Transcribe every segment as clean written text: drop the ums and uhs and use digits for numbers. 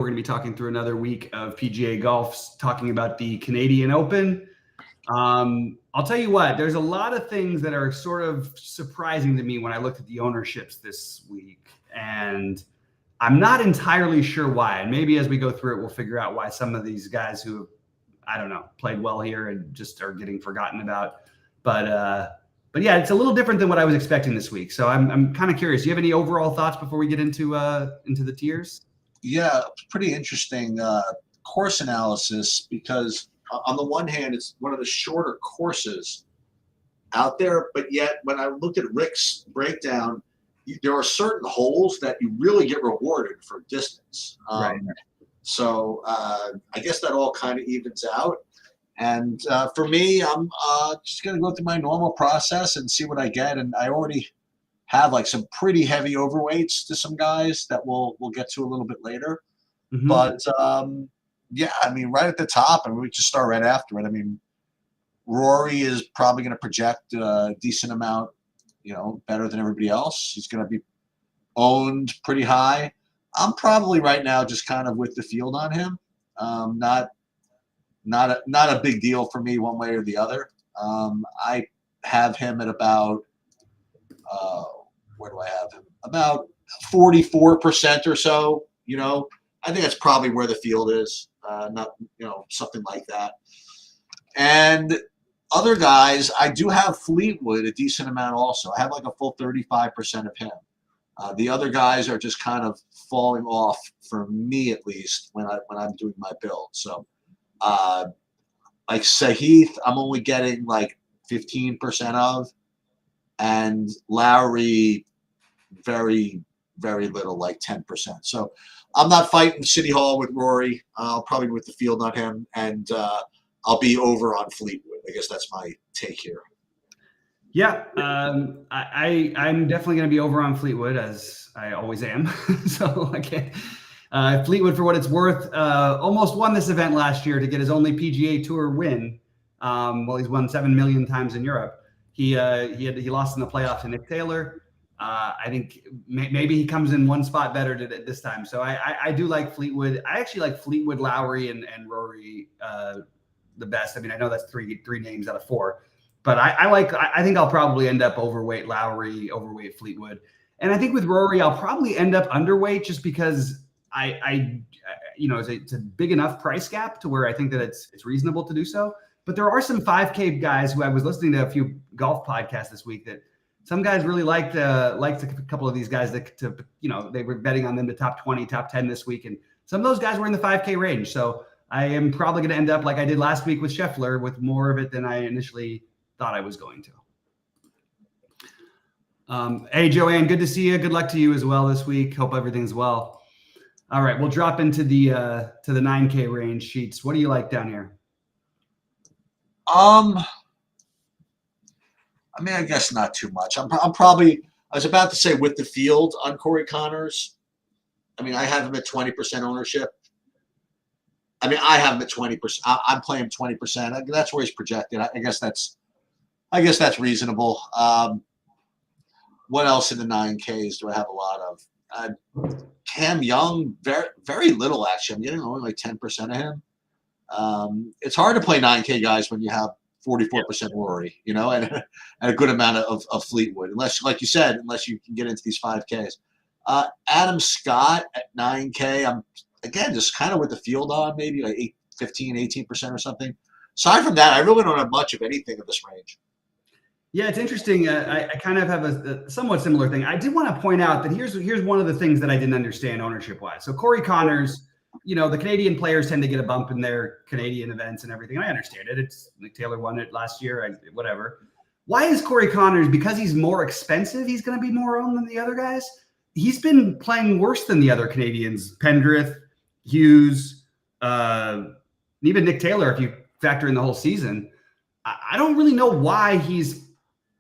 We're going to be talking through another week of PGA golf, talking about the Canadian Open. I'll tell you what, there's a lot of things that are sort of surprising to me when I looked at the ownerships this week, and I'm not entirely sure why. And maybe as we go through it, we'll figure out why some of these guys who, I don't know, played well here and just are getting forgotten about. But yeah, it's a little different than what I was expecting this week. So I'm kind of curious. Do you have any overall thoughts before we get into the tiers? Yeah, pretty interesting course analysis, because on the one hand, it's one of the shorter courses out there, but yet when I looked at Rick's breakdown, there are certain holes that you really get rewarded for distance. Right. So I guess that all kind of evens out. And for me, I'm just going to go through my normal process and see what I get. And I already have like some pretty heavy overweights to some guys that we'll get to a little bit later. Mm-hmm. But yeah, I mean, right at the top, and we just start right after it. I mean, Rory is probably going to project a decent amount, better than everybody else. He's going to be owned pretty high. I'm probably right now just kind of with the field on him. Not a big deal for me one way or the other. I have him at about where do I have him? About 44% or so. I think that's probably where the field is. Not something like that. And other guys, I do have Fleetwood a decent amount also. I have like a full 35% of him. The other guys are just kind of falling off for me, at least when I'm doing my build. So like Sahith, I'm only getting like 15% of, and Lowry, very, very little, like 10%. So I'm not fighting City Hall with Rory. I'll probably be with the field on him, and I'll be over on Fleetwood. I guess that's my take here. Yeah, I'm definitely going to be over on Fleetwood, as I always am. So Fleetwood, for what it's worth, almost won this event last year to get his only PGA Tour win. Well, he's won 7 million times in Europe. He lost in the playoffs to Nick Taylor. I think maybe he comes in one spot better this time. So I do like Fleetwood. I actually like Fleetwood, Lowry, and Rory the best. I mean, I know that's three names out of four, but I think I'll probably end up overweight Lowry, overweight Fleetwood, and I think with Rory I'll probably end up underweight just because it's a big enough price gap to where I think that it's reasonable to do so. But there are some 5K guys who I was listening to a few golf podcasts this week that some guys really liked a couple of these guys they were betting on them to top 20, top 10 this week. And some of those guys were in the 5K range. So I am probably going to end up like I did last week with Scheffler, with more of it than I initially thought I was going to. Hey, Joanne, good to see you. Good luck to you as well this week. Hope everything's well. All right, we'll drop into the 9K range sheets. What do you like down here? I mean, I guess not too much. I'm probably, I was about to say with the field on Corey Connors. I mean, I have him at 20% ownership. I mean, I have him at 20%. I'm playing 20%. That's where he's projected. I guess that's reasonable. What else in the 9Ks do I have a lot of? Cam Young, very, very little actually. I'm getting only like 10% of him. It's hard to play 9K guys when you have 44% Rory, and a good amount of Fleetwood, unless, like you said, unless you can get into these 5Ks. Adam Scott at 9K, I'm again just kind of with the field on, maybe like 18% or something. Aside from that, I really don't have much of anything in this range. Yeah, it's interesting. I kind of have a somewhat similar thing. I did want to point out that here's one of the things that I didn't understand ownership-wise. So Corey Connors, the Canadian players tend to get a bump in their Canadian events and everything. I understand it. It's Nick Taylor won it last year, whatever. Why is Corey Connors, because he's more expensive, he's going to be more owned than the other guys? He's been playing worse than the other Canadians. Pendrith, Hughes, even Nick Taylor, if you factor in the whole season. I don't really know why he's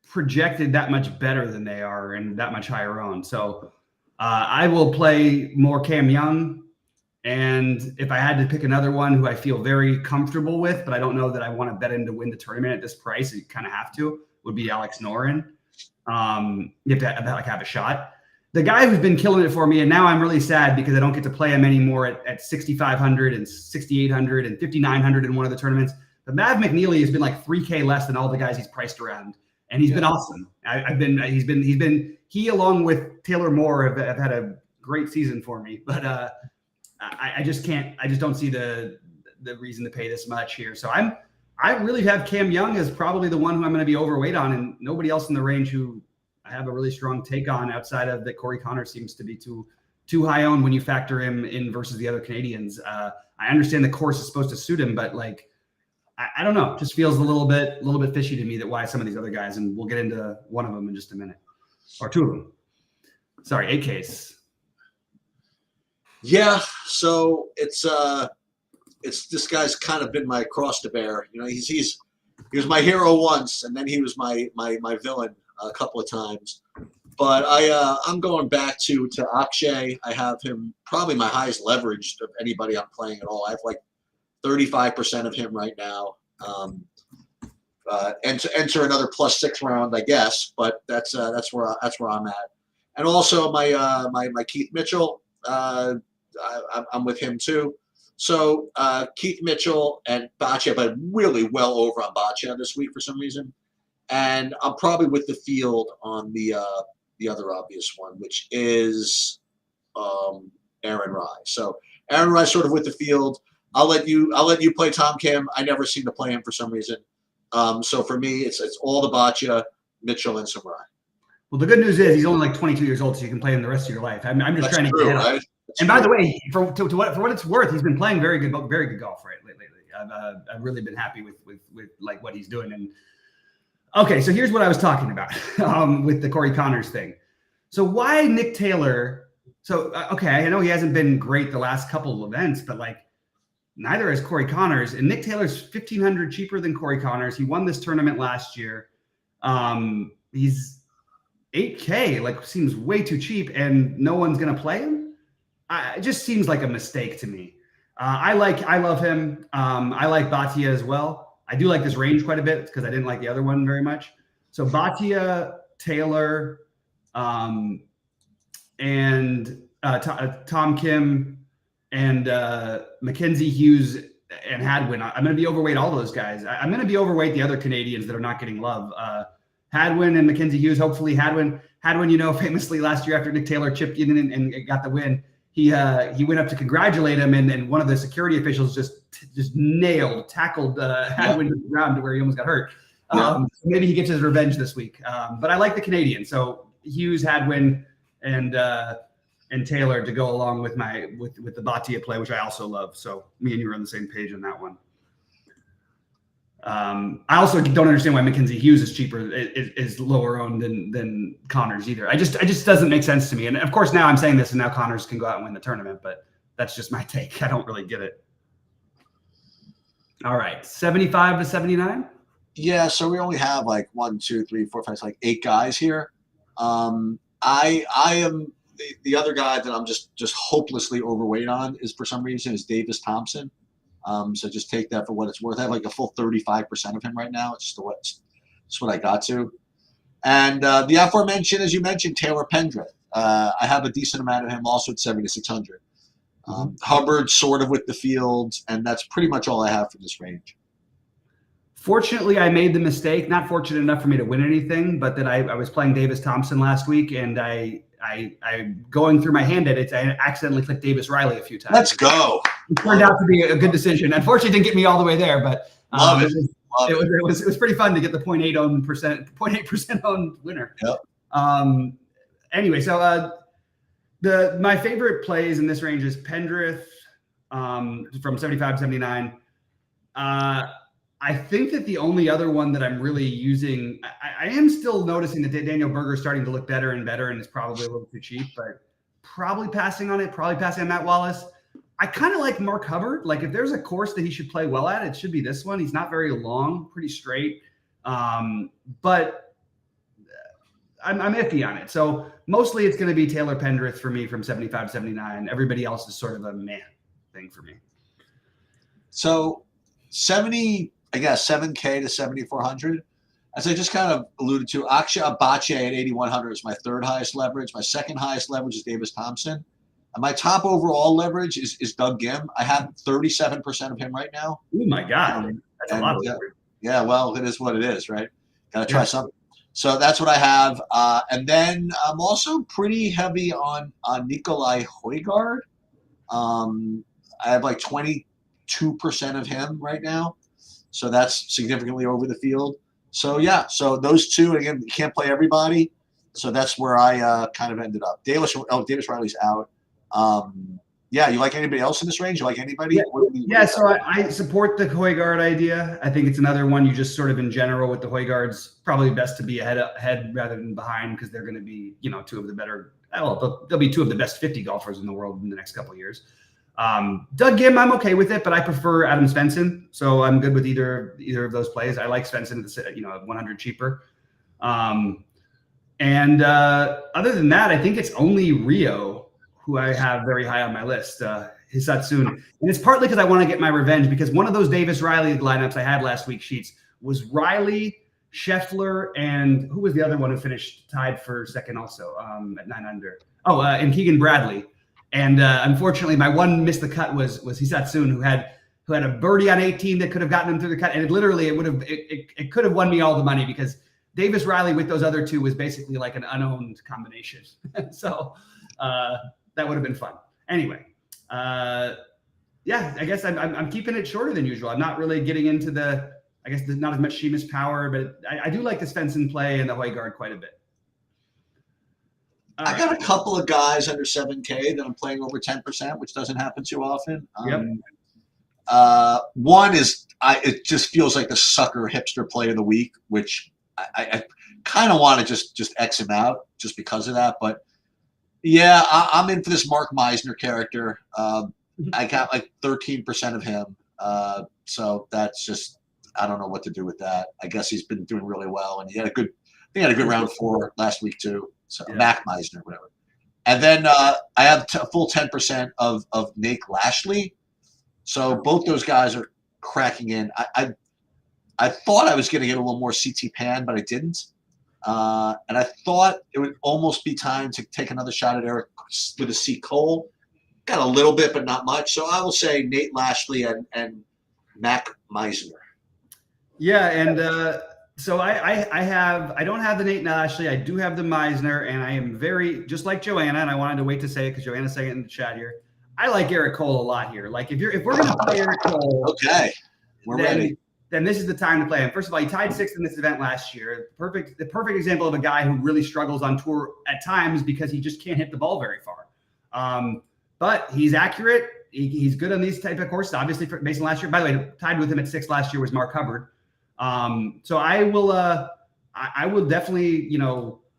projected that much better than they are and that much higher owned. So I will play more Cam Young. And if I had to pick another one who I feel very comfortable with, but I don't know that I want to bet him to win the tournament at this price, you kind of have to, would be Alex Noren. You have to have a shot. the guy who's been killing it for me, and now I'm really sad because I don't get to play him anymore at 6,500 and 6,800 and 5,900 in one of the tournaments. But Mav McNeely has been like 3K less than all the guys he's priced around, and he's been awesome. He along with Taylor Moore have had a great season for me, but I just don't see the reason to pay this much here. So I really have Cam Young as probably the one who I'm going to be overweight on, and nobody else in the range who I have a really strong take on outside of that. Corey Connors seems to be too high owned when you factor him in versus the other Canadians. I understand the course is supposed to suit him, but like, I don't know, it just feels a little bit fishy to me that why some of these other guys, and we'll get into one of them in just a minute, or two of them. Sorry, 8Ks. Yeah, so it's this guy's kind of been my cross to bear. You know, he was my hero once, and then he was my villain a couple of times. But I'm going back to Akshay. I have him probably my highest leveraged of anybody I'm playing at all. I have like 35% of him right now. And to enter another +6 round, I guess. But that's where I'm at. And also my Keith Mitchell. I'm with him too. So Keith Mitchell and Boccia, but really well over on Boccia this week for some reason. And I'm probably with the field on the other obvious one, which is Aaron Rai. So Aaron Rai sort of with the field. I'll let you play Tom Kim. I never seem to play him for some reason. So for me, it's all the Boccia, Mitchell, and some Rai. Well, the good news is he's only like 22 years old, so you can play him the rest of your life. I'm just That's trying to true, get right? And by the way, for what it's worth, he's been playing very good golf lately. I've really been happy with like what he's doing. And okay, so here's what I was talking about with the Corey Connors thing. So why Nick Taylor? So okay, I know he hasn't been great the last couple of events, but like neither has Corey Connors. And Nick Taylor's 1,500 cheaper than Corey Connors. He won this tournament last year. He's 8K, like seems way too cheap, and no one's gonna play him. It just seems like a mistake to me. I love him. I like Bhatia as well. I do like this range quite a bit because I didn't like the other one very much. So Bhatia, Taylor, and Tom Kim, and Mackenzie Hughes and Hadwin. I'm going to be overweight all those guys. I'm going to be overweight the other Canadians that are not getting love. Hadwin and Mackenzie Hughes. Hopefully Hadwin, you know, famously last year after Nick Taylor chipped in and got the win, he went up to congratulate him, and one of the security officials just tackled Hadwin to the ground to where he almost got hurt. So maybe he gets his revenge this week. But I like the Canadian, so Hughes, Hadwin, and Taylor to go along with with the Bhatia play, which I also love. So me and you are on the same page on that one. I also don't understand why Mackenzie Hughes is cheaper, is lower owned than Connors either. It just doesn't make sense to me. And of course, now I'm saying this, and now Connors can go out and win the tournament, but that's just my take. I don't really get it. All right, 75 to 79. Yeah, so we only have like 1, 2, 3, 4, 5, like 8 guys here. I am the other guy that I'm just hopelessly overweight on is for some reason is Davis Thompson. So just take that for what it's worth. I have like a full 35% of him right now. It's just what I got to. And the aforementioned, as you mentioned, Taylor Pendrith. I have a decent amount of him also at 7,600. Hubbard sort of with the field, and that's pretty much all I have for this range. Fortunately, I made the mistake, not fortunate enough for me to win anything, but that I was playing Davis Thompson last week, and I going through my hand edits, I accidentally clicked Davis Riley a few times. Let's go. It turned out to be a good decision. Unfortunately, it didn't get me all the way there, but it was pretty fun to get the 0.8% owned winner. Yep. Anyway, so my favorite plays in this range is Pendrith from 75 to 79. I think that the only other one that I'm really using, I am still noticing that Daniel Berger is starting to look better and better, and it's probably a little too cheap, but probably passing on Matt Wallace. I kind of like Mark Hubbard. Like if there's a course that he should play well at, it should be this one. He's not very long, pretty straight, but I'm iffy on it. So mostly it's going to be Taylor Pendrith for me from 75 to 79. Everybody else is sort of a man thing for me. So 7K to 7,400. as I just kind of alluded to, Akshay Abache at 8,100 is my third highest leverage. My second highest leverage is Davis Thompson. And my top overall leverage is Doug Gim. I have 37% of him right now. Oh my God. That's a lot of leverage. Yeah, well, it is what it is, right? Got to try something. So that's what I have. And then I'm also pretty heavy on Nikolai Højgaard. I have like 22% of him right now. So that's significantly over the field. So, yeah, so those two, again, you can't play everybody. So that's where I kind of ended up. Davis Riley's out. Yeah, you like anybody else in this range? You like anybody? Yeah, so I support the Højgaard idea. I think it's another one you just sort of in general with the Højgaards, probably best to be ahead rather than behind because they're going to be, two of the better – well, they'll be two of the best 50 golfers in the world in the next couple of years. Doug Gim, I'm okay with it, but I prefer Adam Svensson, so I'm good with either of those plays. I like Svensson at 100 cheaper. And other than that, I think it's only Rio who I have very high on my list, Hisatsune. And it's partly because I want to get my revenge because one of those Davis Riley lineups I had last week, Sheets, was Riley, Scheffler, and who was the other one who finished tied for second also at 9 under? Oh, and Keegan Bradley. And unfortunately, my one missed the cut was Hisatsune, who had a birdie on 18 that could have gotten him through the cut. And it could have won me all the money because Davis Riley with those other two was basically like an unowned combination. So that would have been fun. Anyway, yeah, I guess I'm keeping it shorter than usual. I'm not really getting into there's not as much Sheamus power, but I do like the Svensson play and the Højgaard quite a bit. I got a couple of guys under 7K that I'm playing over 10%, which doesn't happen too often. One is it just feels like the sucker hipster play of the week, which I kind of want to just X him out just because of that. But yeah, I'm in for this Mark Meisner character. I got like 13% of him. So that's just, I don't know what to do with that. I guess he's been doing really well, and he had a good round 4 last week too. So yeah. Mac Meisner, whatever. And then I have a full 10% of Nate Lashley. So both those guys are cracking in. I thought I was going to get a little more CT Pan, but I didn't. And I thought it would almost be time to take another shot at Eric with a C. Cole. Got a little bit, but not much. So I will say Nate Lashley and Mac Meisner. Yeah, and so I don't have the Nate Lashley. I do have the Meisner, and I am very just like Joanna. And I wanted to wait to say it because Joanna's saying it in the chat here. I like Eric Cole a lot here. Like if we're going to play Eric Cole, okay, we're ready. Then this is the time to play him. First of all, he tied 6th in this event last year. The perfect example of a guy who really struggles on tour at times because he just can't hit the ball very far. But he's accurate. He's good on these type of courses. Obviously, based on last year. By the way, tied with him at 6th last year was Mark Hubbard. So I will definitely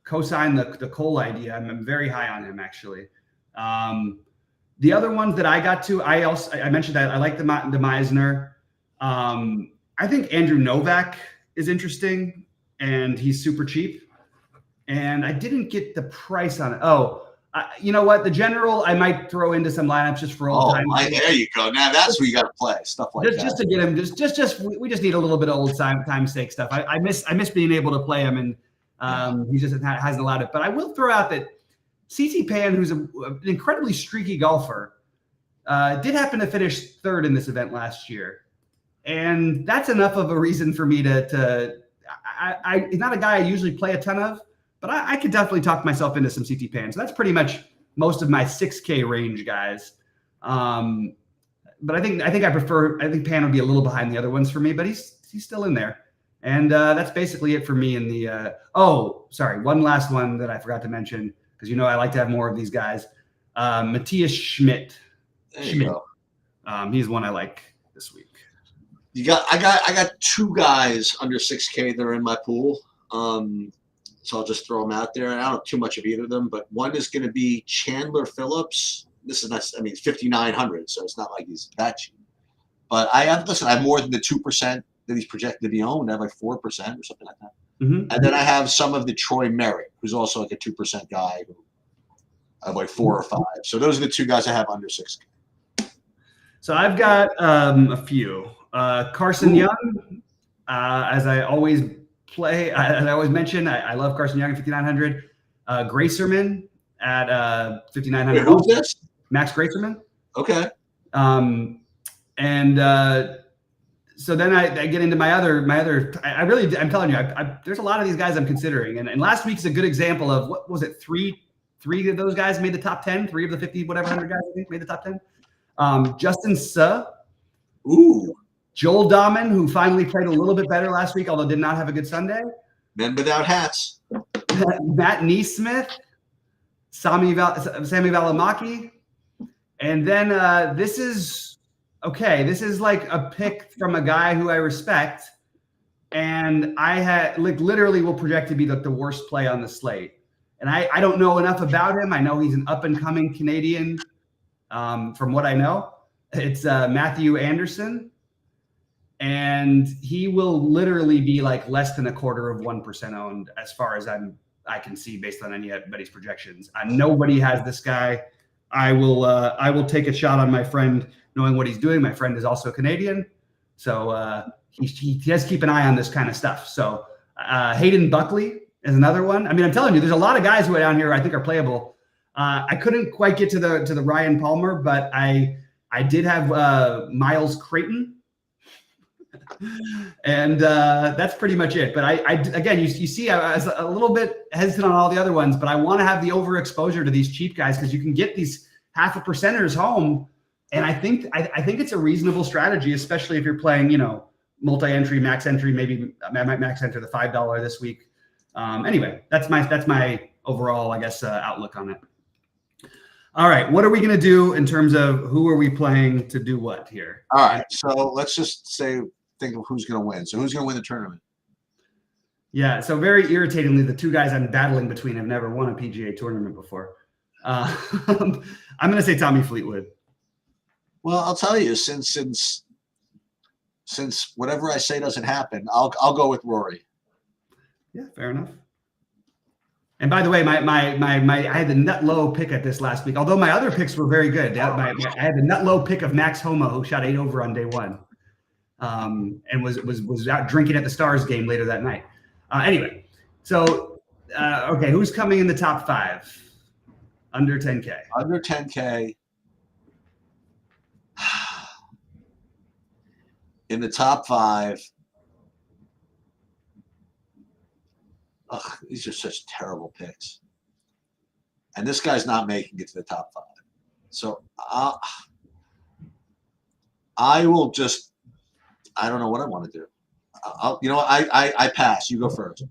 co-sign the Cole idea. I'm very high on him actually. The other ones that I got to, I mentioned that I like the Meisner. I think Andrew Novak is interesting, and he's super cheap. And I didn't get the price on it. Oh, you know what? The general, I might throw into some lineups just for old time. There you go. Now that's where you got to play stuff like that. Just to get him. We just need a little bit of old time sake stuff. I miss being able to play him, and he just hasn't allowed it. But I will throw out that CT Pan, who's an incredibly streaky golfer, did happen to finish 3rd in this event last year. And that's enough of a reason for me he's not a guy I usually play a ton of, but I could definitely talk myself into some CT Pan. So that's pretty much most of my 6K range guys. But I think Pan would be a little behind the other ones for me, but he's still in there. And that's basically it for me in the one last one that I forgot to mention, because I like to have more of these guys. Matthias Schmidt. He's one I like this week. I got 2 guys under 6K that are in my pool. So I'll just throw them out there. I don't know too much of either of them, but one is going to be Chandler Phillips. This is not, it's 5,900, so it's not like he's that cheap. But I have more than the 2% that he's projected to be owned. I have like 4% or something like that. Mm-hmm. And then I have some of the Troy Merritt, who's also like a 2% guy. I have like 4 or 5. So those are the 2 guys I have under 6K. So I've got a few. Carson Young, as I always play, as I always mention, I love Carson Young at 5,900. Gracerman at 5,900. Who's this? Max Gracerman. Okay. So then I get into my other. I'm telling you, there's a lot of these guys I'm considering, and last week's a good example of what was it? Three of those guys made the top 10. 3 of the 50 whatever 100 guys I think made the top 10. Justin Suh. Ooh. Joel Dahman, who finally played a little bit better last week, although did not have a good Sunday. Men without hats. Matt Neesmith, Sammy Valimaki, and then this is like a pick from a guy who I respect, and I had literally will project to be the worst play on the slate. And I don't know enough about him. I know he's an up and coming Canadian. From what I know, it's Matthew Anderson. And he will literally be like less than 1/4% owned as far as I can see based on anybody's projections. Nobody has this guy. I will take a shot on my friend knowing what he's doing. My friend is also Canadian. So he does keep an eye on this kind of stuff. So Hayden Buckley is another one. I mean, I'm telling you, there's a lot of guys who are down here I think are playable. I couldn't quite get to the Ryan Palmer, but I did have Miles Creighton. And that's pretty much it. But I again, you see, I was a little bit hesitant on all the other ones, but I want to have the overexposure to these cheap guys because you can get these 0.5%ers home. And I think it's a reasonable strategy, especially if you're playing, multi-entry, max entry. Maybe I might max enter the $5 this week. Anyway, that's my overall, I guess, outlook on it. All right, what are we going to do in terms of who are we playing to do what here? All right, so let's just think of who's going to win. So who's going to win the tournament? Yeah, so very irritatingly, the two guys I'm battling between have never won a PGA tournament before. I'm going to say Tommy Fleetwood. Well, I'll tell you, since whatever I say doesn't happen, I'll go with Rory. Yeah, fair enough. And by the way, I had the nut low pick at this last week. Although my other picks were very good. I had the nut low pick of Max Homa, who shot 8 over on day one, and was out drinking at the Stars game later that night. Anyway, so okay, who's coming in the top 5 under 10K? Under 10K. In the top 5. Ugh, these are such terrible picks. And this guy's not making it to the top 5. So I will just, I don't know what I want to do. I pass. You go first.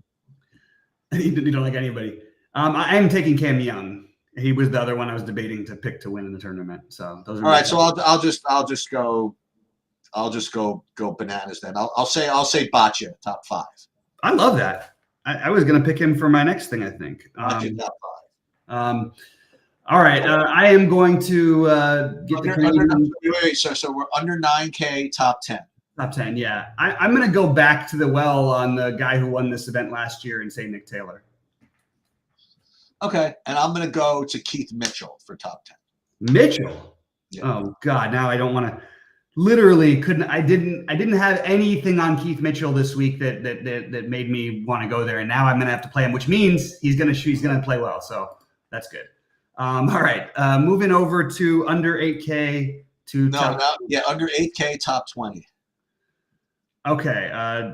You don't like anybody. I am taking Cam Young. He was the other one I was debating to pick to win in the tournament. So those are all right. So I'll just go bananas then. I'll say Boccia top 5. I love that. I was going to pick him for my next thing, I think. Top 5. All right. I am going to get the Canadian. Wait. So we're under 9K, top 10. Top 10, yeah. I'm going to go back to the well on the guy who won this event last year and say Nick Taylor. Okay. And I'm going to go to Keith Mitchell for top 10. Mitchell? Yeah. Oh, God. Now I don't want to. Literally couldn't. I didn't have anything on Keith Mitchell this week that made me want to go there, and now I'm gonna have to play him, which means he's gonna play well. So that's good. All right, moving over to under 8K to under 8K top 20. Okay.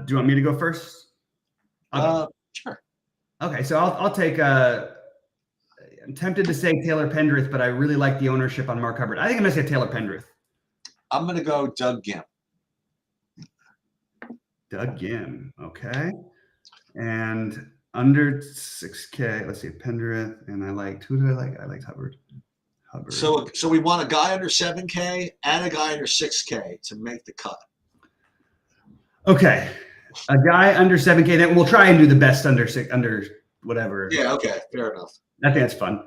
Do you want me to go first? Sure. Okay, so I'll take. I'm tempted to say Taylor Pendrith, but I really like the ownership on Mark Hubbard. I think I'm gonna say Taylor Pendrith. I'm going to go Doug Gim. Doug Gim, okay. And under 6K, let's see, Pendrith, and who did I like? I liked Hubbard. So we want a guy under 7K and a guy under 6K to make the cut. Okay. A guy under 7K, then we'll try and do the best under whatever. Yeah, okay, fair enough. I think that's fun.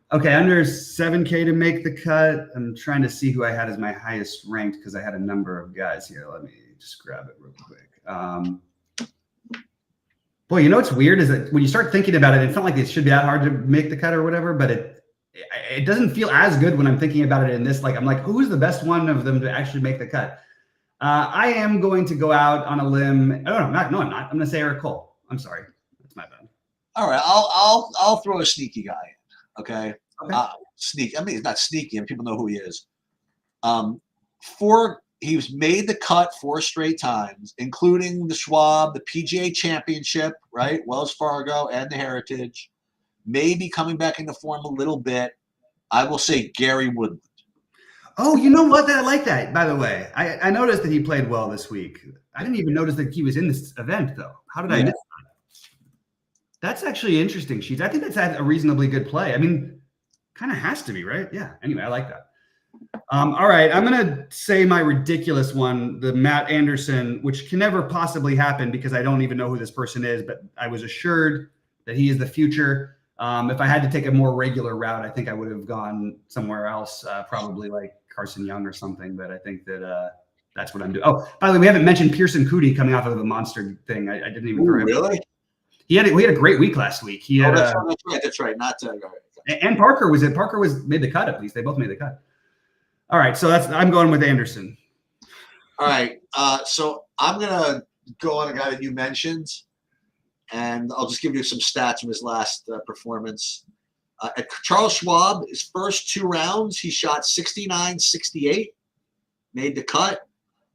Okay, under 7K to make the cut. I'm trying to see who I had as my highest ranked because I had a number of guys here. Let me just grab it real quick. Boy, you know what's weird is that when you start thinking about it, it's not like it should be that hard to make the cut or whatever, but it doesn't feel as good when I'm thinking about it in this. Like, I'm like, who's the best one of them to actually make the cut? I am going to go out on a limb. Oh, no, I'm not. I'm going to say Eric Cole. I'm sorry. That's my bad. All right, I'll throw a sneaky guy in. Okay. Okay. I mean, he's not sneaky, and people know who he is. He's made the cut 4 straight times, including the Schwab, the PGA Championship, right? Wells Fargo, and the Heritage. Maybe coming back into form a little bit. I will say Gary Woodland. Oh, you know what? I like that, by the way. I noticed that he played well this week. I didn't even notice that he was in this event, though. How did I miss that? That's actually interesting, Sheets. I think that's a reasonably good play. I mean, kind of has to be, right? Yeah. Anyway, I like that. All right. I'm going to say my ridiculous one, the Matt Anderson, which can never possibly happen because I don't even know who this person is, but I was assured that he is the future. If I had to take a more regular route, I think I would have gone somewhere else, probably like Carson Young or something. But I think that that's what I'm doing. Oh, by the way, we haven't mentioned Pearson Cootie coming off of the monster thing. I didn't even. Really? We had a great week last week. He had. That's right. Not and Parker was it. Parker made the cut at least. They both made the cut. All right, so I'm going with Anderson. All right, so I'm gonna go on a guy that you mentioned, and I'll just give you some stats from his last performance. At Charles Schwab, his first 2 rounds, he shot 69-68, made the cut,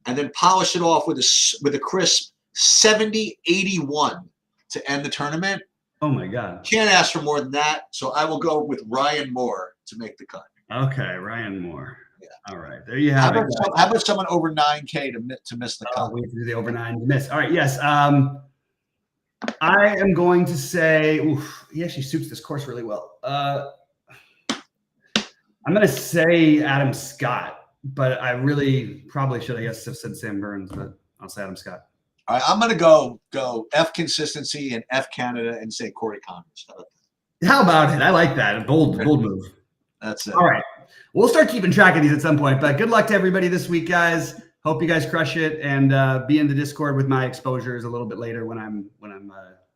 and then polished it off with a crisp 70-81 to end the tournament. Oh my God! Can't ask for more than that. So I will go with Ryan Moore to make the cut. Okay, Ryan Moore. Yeah. All right, there you have it. How about someone over 9K to miss the cut? We have to do the over 9 to miss. All right, yes. I am going to say, he actually suits this course really well. I'm going to say Adam Scott, but I really probably should, I guess, have said Sam Burns, but I'll say Adam Scott. All right, I'm going to go F consistency and F Canada and say Corey Connors. How about it? I like that. A bold move. That's it. All right. We'll start keeping track of these at some point, but good luck to everybody this week, guys. Hope you guys crush it and be in the Discord with my exposures a little bit later when I'm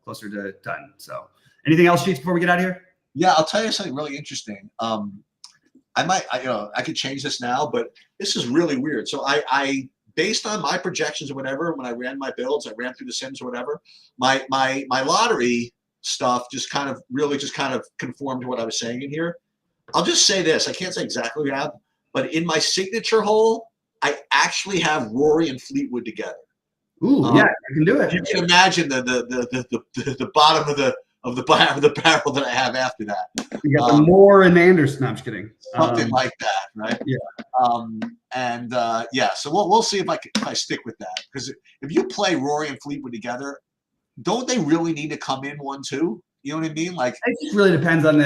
closer to done. So anything else, Sheets, before we get out of here? Yeah, I'll tell you something really interesting. I could change this now, but this is really weird. So I based on my projections or whatever, when I ran my builds, I ran through the sims or whatever, my lottery stuff just kind of conformed to what I was saying in here. I'll just say this. I can't say exactly what I have, but in my signature hole, I actually have Rory and Fleetwood together. Ooh, yeah, I can do it. You can imagine the bottom of the barrel that I have after that. You got the Moore and Anderson. No, I'm just kidding. Something like that, right? Yeah. So we'll see if I stick with that, because if you play Rory and Fleetwood together, don't they really need to come in 1-2? You know what I mean? Like, it just really depends on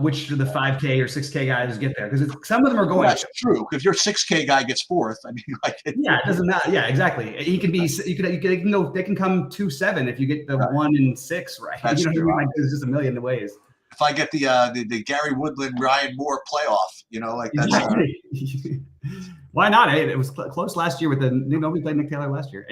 which of the 5K or 6K guys get there, because some of them are going. That's true. If your 6K guy gets 4th, I mean, it doesn't matter. Yeah, exactly. He can be. They can come 2-7 if you get the 1 and 6 right. That's true. What I mean? Like, there's just a million ways. If I get the Gary Woodland Ryan Moore playoff, that's exactly. Why not? It was close last year with nobody played Nick Taylor last year.